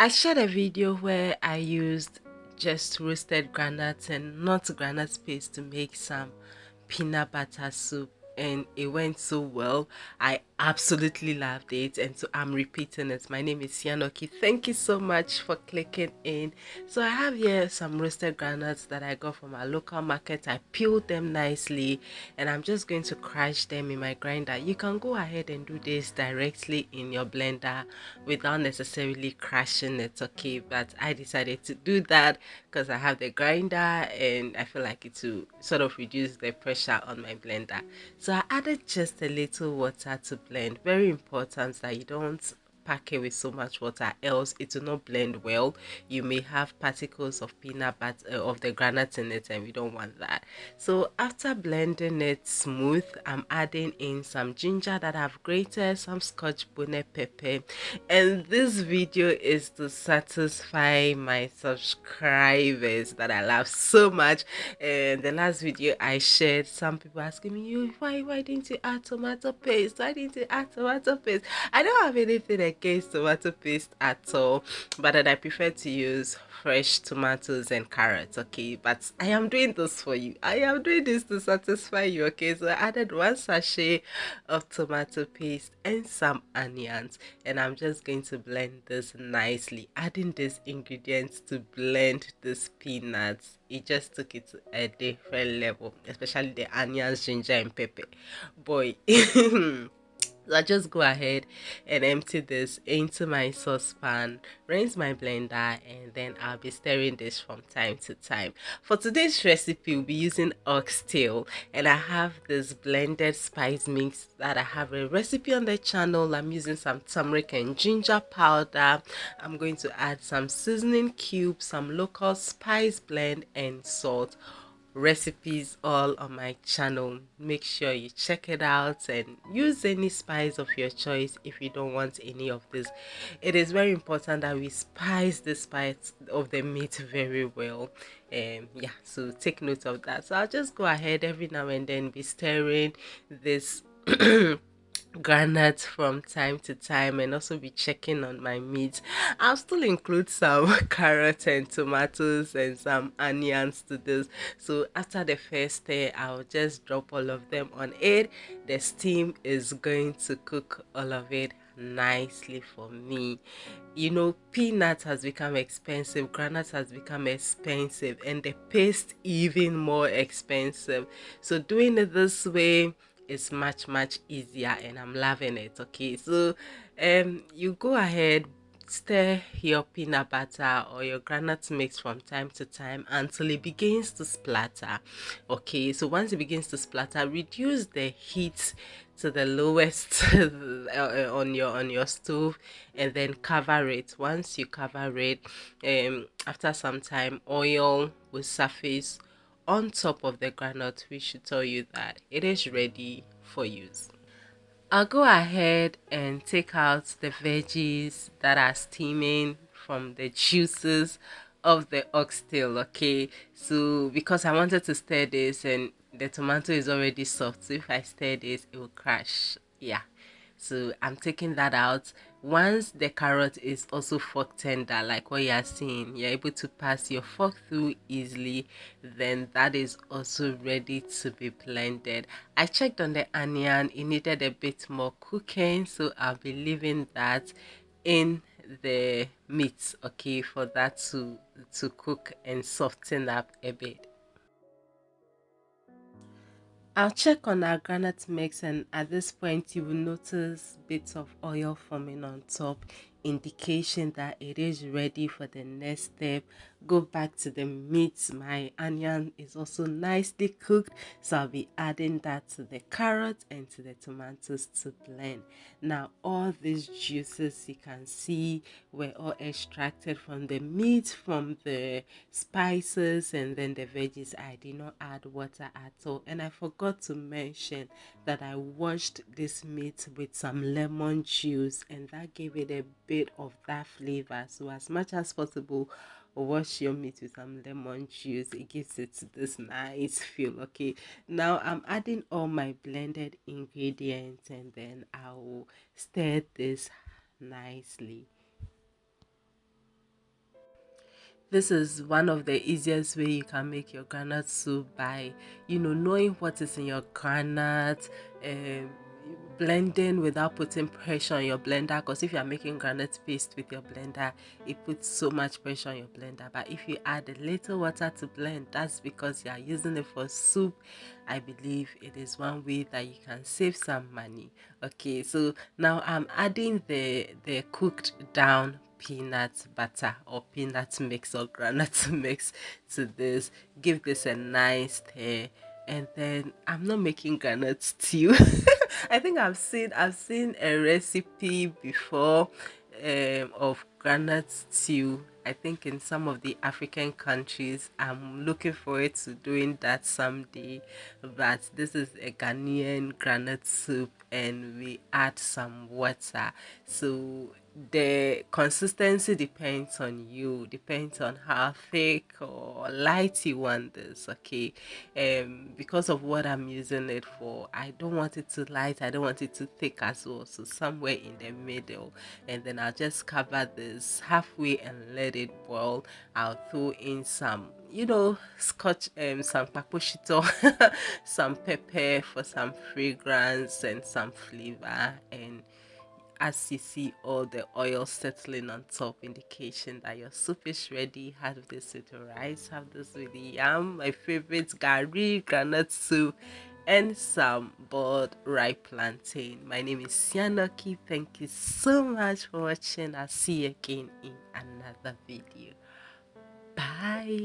I shared a video where I used just roasted granuts and not granite paste to make some peanut butter soup, and it went so well. I absolutely loved it, and so I'm repeating it. My name is Yanoki. Thank you so much for clicking in. So I have here some roasted granuts that I got from our local market. I peeled them nicely, and I'm just going to crush them in my grinder. You can go ahead and do this directly in your blender without necessarily crushing it, okay? But I decided to do that because I have the grinder and I feel like it will sort of reduce the pressure on my blender. So I added just a little water to blend. Very important that you don't pack it with so much water, else it will not blend well. You may have particles of peanut butter of the granite in it, and we don't want that. So after blending it smooth, I'm adding in some ginger that I've grated, some scotch bonnet pepper, and this video is to satisfy my subscribers that I love so much. And the last video I shared, some people asking me, you why didn't you add tomato paste? Why didn't you add tomato paste? I don't have anything against tomato paste at all, but then I prefer to use fresh tomatoes and carrots, okay? But I am doing this for you. I am doing this to satisfy you, okay? So I added one sachet of tomato paste and some onions, and I'm just going to blend this nicely. Adding these ingredients to blend this peanuts, it just took it to a different level, especially the onions, ginger, and pepper. Boy. So I just go ahead and empty this into my saucepan, rinse my blender, and then I'll be stirring this from time to time. For today's recipe, we'll be using oxtail, and I have this blended spice mix that I have a recipe on the channel. I'm using some turmeric and ginger powder. I'm going to add some seasoning cubes, some local spice blend, and salt. Recipes all on my channel. Make sure you check it out and use any spice of your choice if you don't want any of this. It is very important that we spice the spice of the meat very well. Yeah, so take note of that. So I'll just go ahead every now and then be stirring this granite from time to time, and also be checking on my meat. I'll still include some carrot and tomatoes and some onions to this. So after the first stir, I'll just drop all of them on it. The steam is going to cook all of it nicely for me. You know, peanut has become expensive, granite has become expensive, and the paste even more expensive. So doing it this way is much easier, and I'm loving it. Okay, so you go ahead, stir your peanut butter or your granite mix from time to time until it begins to splatter. Okay, so once it begins to splatter, reduce the heat to the lowest on your stove, and then cover it. Once you cover it, after some time, oil will surface on top of the granite, which should tell you that it is ready for use. I'll go ahead and take out the veggies that are steaming from the juices of the oxtail, okay? So because I wanted to stir this and the tomato is already soft, so if I stir this, it will crash. Yeah. So I'm taking that out. Once the carrot is also fork tender, like what you are seeing, you're able to pass your fork through easily, then that is also ready to be blended. I checked on the onion, it needed a bit more cooking, so I'll be leaving that in the meat, okay, for that to cook and soften up a bit. I'll check on our granite mix, and at this point you will notice bits of oil forming on top, indication that it is ready for the next step. Go back to the meat. My onion is also nicely cooked, so I'll be adding that to the carrot and to the tomatoes to blend. Now all these juices you can see were all extracted from the meat, from the spices, and then the veggies. I did not add water at all, and I forgot to mention that I washed this meat with some lemon juice, and that gave it a bit of that flavor. So as much as possible, wash your meat with some lemon juice. It gives it this nice feel. Okay, now I'm adding all my blended ingredients, and then I will stir this nicely. This is one of the easiest way you can make your granite soup by, knowing what is in your granite, um, blending without putting pressure on your blender. Because if you are making granite paste with your blender, it puts so much pressure on your blender. But if you add a little water to blend, that's because you are using it for soup. I believe it is one way that you can save some money. Okay, so now I'm adding the cooked down peanut butter or peanut mix or granite mix to this. Give this a nice stir, and then I'm not making granite stew. I think I've seen a recipe before of granite stew. I think in some of the African countries, I'm looking forward to doing that someday. But this is a Ghanaian granite soup, and we add some water. So the consistency depends on you, depends on how thick or light you want this. Okay, because of what I'm using it for, I don't want it too light, I don't want it too thick as well, so somewhere in the middle. And then I'll just cover this halfway and let it boil. I'll throw in some, scotch, some paposhito, some pepper for some fragrance and some flavor. And as you see all the oil settling on top, indication that your soup is ready. Have this with rice, have this with yam, my favorite gari, granite soup, and some boiled ripe plantain. My name is Sianoki. Thank you so much for watching. I'll see you again in another video. Bye.